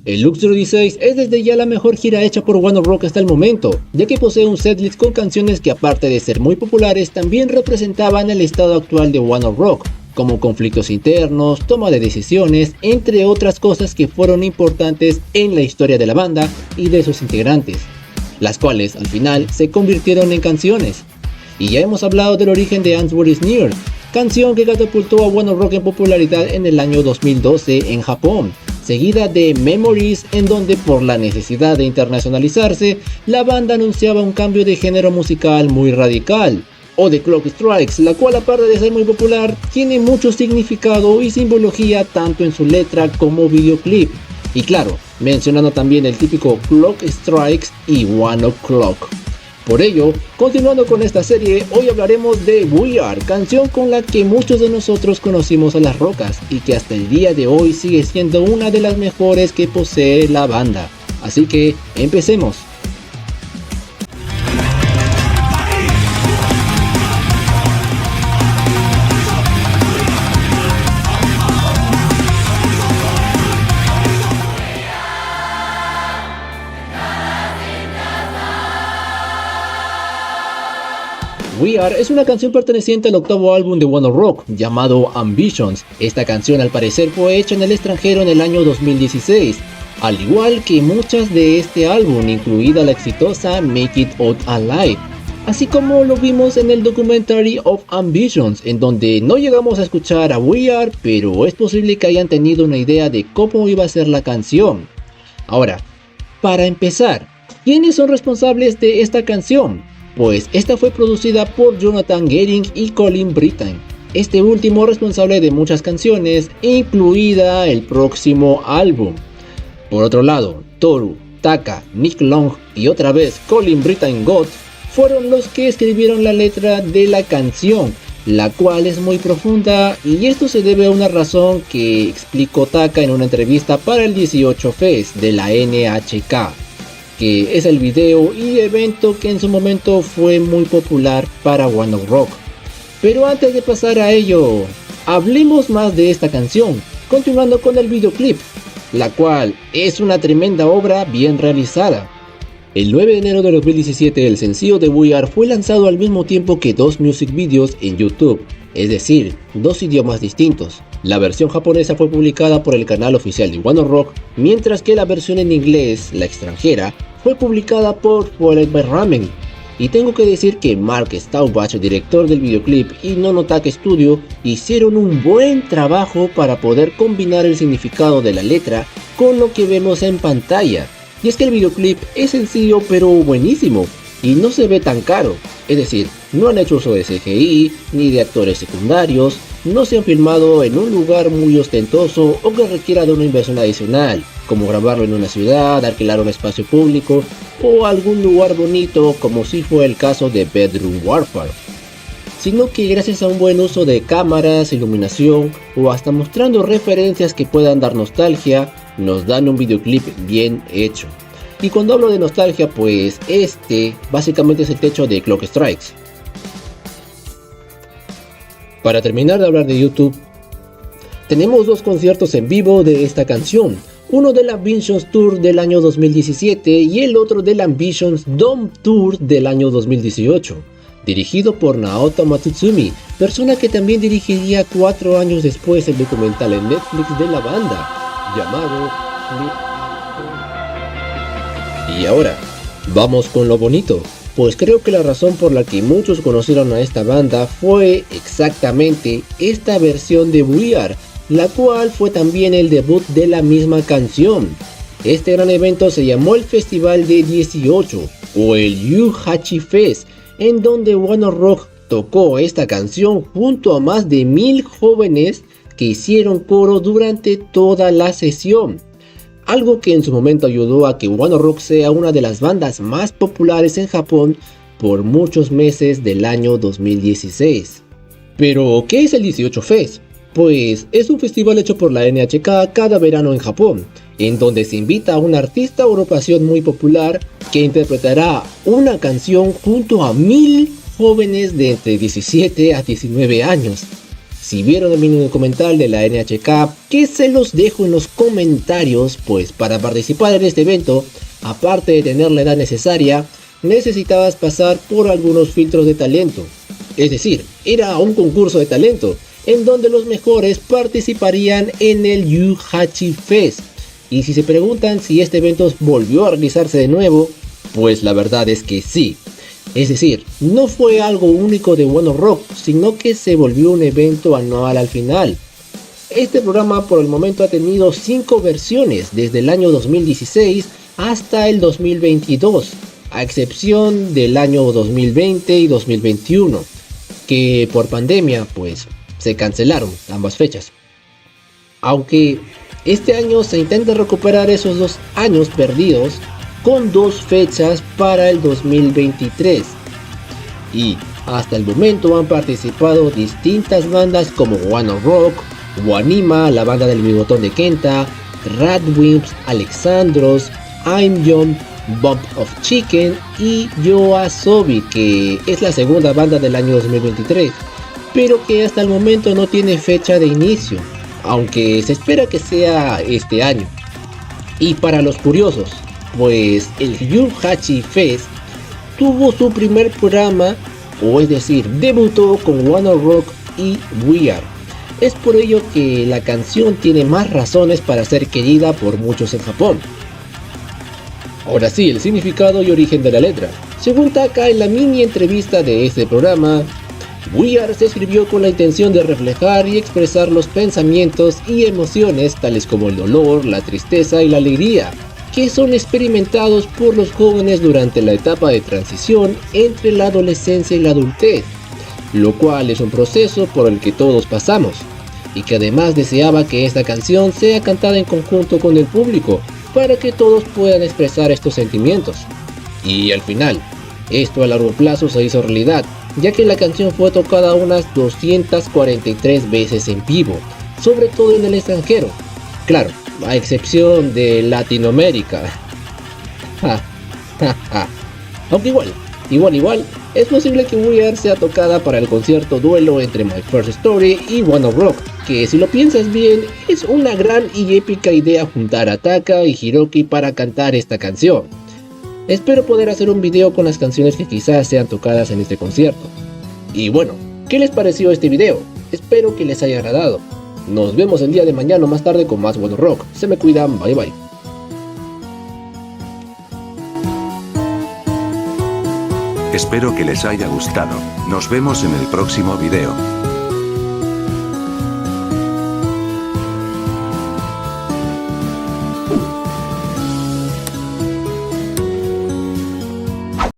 El Luxury 16 es desde ya la mejor gira hecha por One Ok Rock hasta el momento, ya que posee un setlist con canciones que aparte de ser muy populares también representaban el estado actual de One Ok Rock, como conflictos internos, toma de decisiones, entre otras cosas que fueron importantes en la historia de la banda y de sus integrantes, las cuales al final se convirtieron en canciones. Y ya hemos hablado del origen de Answer Is Near, canción que catapultó a One Ok Rock en popularidad en el año 2012 en Japón, seguida de Memories, en donde por la necesidad de internacionalizarse, la banda anunciaba un cambio de género musical muy radical, o The Clock Strikes, la cual aparte de ser muy popular, tiene mucho significado y simbología tanto en su letra como videoclip. Y claro, mencionando también el típico Clock Strikes y One O'Clock. Por ello, continuando con esta serie, hoy hablaremos de We Are, canción con la que muchos de nosotros conocimos a Las Rocas y que hasta el día de hoy sigue siendo una de las mejores que posee la banda. Así que, empecemos. We Are es una canción perteneciente al octavo álbum de One Ok Rock, llamado Ambitions. Esta canción al parecer fue hecha en el extranjero en el año 2016, al igual que muchas de este álbum, incluida la exitosa Make It Out Alive, así como lo vimos en el documentary of Ambitions, en donde no llegamos a escuchar a We Are, pero es posible que hayan tenido una idea de cómo iba a ser la canción. Ahora, para empezar, ¿quiénes son responsables de esta canción? Pues esta fue producida por Jonathan Gering y Colin Brittain, este último responsable de muchas canciones, incluida el próximo álbum. Por otro lado, Toru, Taka, Nick Long y otra vez Colin Brittain God fueron los que escribieron la letra de la canción, la cual es muy profunda, y esto se debe a una razón que explicó Taka en una entrevista para el 18 Fest de la NHK, que es el video y evento que en su momento fue muy popular para One Ok Rock. Pero antes de pasar a ello, hablemos más de esta canción, continuando con el videoclip, la cual es una tremenda obra bien realizada. El 9 de enero de 2017 el sencillo de We Are fue lanzado al mismo tiempo que dos music videos en YouTube, es decir, dos idiomas distintos. La versión japonesa fue publicada por el canal oficial de One Ok Rock, mientras que la versión en inglés, la extranjera, fue publicada por Followed by Ramen. Y tengo que decir que Mark Staubach, director del videoclip, y Nonotake Studio hicieron un buen trabajo para poder combinar el significado de la letra con lo que vemos en pantalla. Y es que el videoclip es sencillo pero buenísimo, y no se ve tan caro, es decir, no han hecho uso de CGI, ni de actores secundarios, no se han filmado en un lugar muy ostentoso o que requiera de una inversión adicional, como grabarlo en una ciudad, alquilar un espacio público o algún lugar bonito como si fue el caso de Bedroom Warfare, sino que gracias a un buen uso de cámaras, iluminación o hasta mostrando referencias que puedan dar nostalgia, nos dan un videoclip bien hecho. Y cuando hablo de nostalgia, pues este básicamente es el techo de Clock Strikes. Para terminar de hablar de YouTube, tenemos dos conciertos en vivo de esta canción, uno del Ambitions Tour del año 2017 y el otro del Ambitions Dome Tour del año 2018, dirigido por Naoto Matsutsumi, persona que también dirigiría 4 años después el documental en Netflix de la banda, llamado... Y ahora, vamos con lo bonito, pues creo que la razón por la que muchos conocieron a esta banda fue exactamente esta versión de We Are, la cual fue también el debut de la misma canción. Este gran evento se llamó el Festival de 18 o el Yu Hachi Fest, en donde One Ok Rock tocó esta canción junto a más de 1000 jóvenes que hicieron coro durante toda la sesión. Algo que en su momento ayudó a que One Ok Rock sea una de las bandas más populares en Japón por muchos meses del año 2016. Pero, ¿qué es el 18 Fest? Pues es un festival hecho por la NHK cada verano en Japón, en donde se invita a un artista o agrupación muy popular que interpretará una canción junto a 1000 jóvenes de entre 17 a 19 años. Si vieron el mini documental de la NHK, que se los dejo en los comentarios, pues para participar en este evento, aparte de tener la edad necesaria, necesitabas pasar por algunos filtros de talento. Es decir, era un concurso de talento, en donde los mejores participarían en el Yu Hachi Fest. Y si se preguntan si este evento volvió a realizarse de nuevo, pues la verdad es que sí. Es decir, no fue algo único de One Ok Rock, sino que se volvió un evento anual al final. Este programa por el momento ha tenido 5 versiones desde el año 2016 hasta el 2022, a excepción del año 2020 y 2021, que por pandemia pues se cancelaron ambas fechas. Aunque este año se intenta recuperar esos 2 años perdidos con 2 fechas para el 2023. Y hasta el momento han participado distintas bandas como One Ok Rock, Wanima, la banda del bigotón de Kenta, Radwimps, Alexandros, I'm Young, Bump of Chicken y YOASOBI, que es la segunda banda del año 2023, pero que hasta el momento no tiene fecha de inicio, aunque se espera que sea este año. Y para los curiosos, pues el Yu Hachi Fest tuvo su primer programa, o es decir, debutó con One Ok Rock y We Are. Es por ello que la canción tiene más razones para ser querida por muchos en Japón. Ahora sí, el significado y origen de la letra. Según Taka, en la mini entrevista de este programa, We Are se escribió con la intención de reflejar y expresar los pensamientos y emociones tales como el dolor, la tristeza y la alegría, que son experimentados por los jóvenes durante la etapa de transición entre la adolescencia y la adultez, lo cual es un proceso por el que todos pasamos, y que además deseaba que esta canción sea cantada en conjunto con el público, para que todos puedan expresar estos sentimientos. Y al final, esto a largo plazo se hizo realidad, ya que la canción fue tocada unas 243 veces en vivo, sobre todo en el extranjero. Claro, a excepción de Latinoamérica. Aunque igual, es posible que We Are sea tocada para el concierto duelo entre My First Story y One Ok Rock, que si lo piensas bien, es una gran y épica idea juntar a Taka y Hiroki para cantar esta canción. Espero poder hacer un video con las canciones que quizás sean tocadas en este concierto. Y bueno, ¿qué les pareció este video? Espero que les haya agradado. Nos vemos el día de mañana o más tarde con más One Ok Rock. Se me cuidan, bye bye. Espero que les haya gustado. Nos vemos en el próximo video.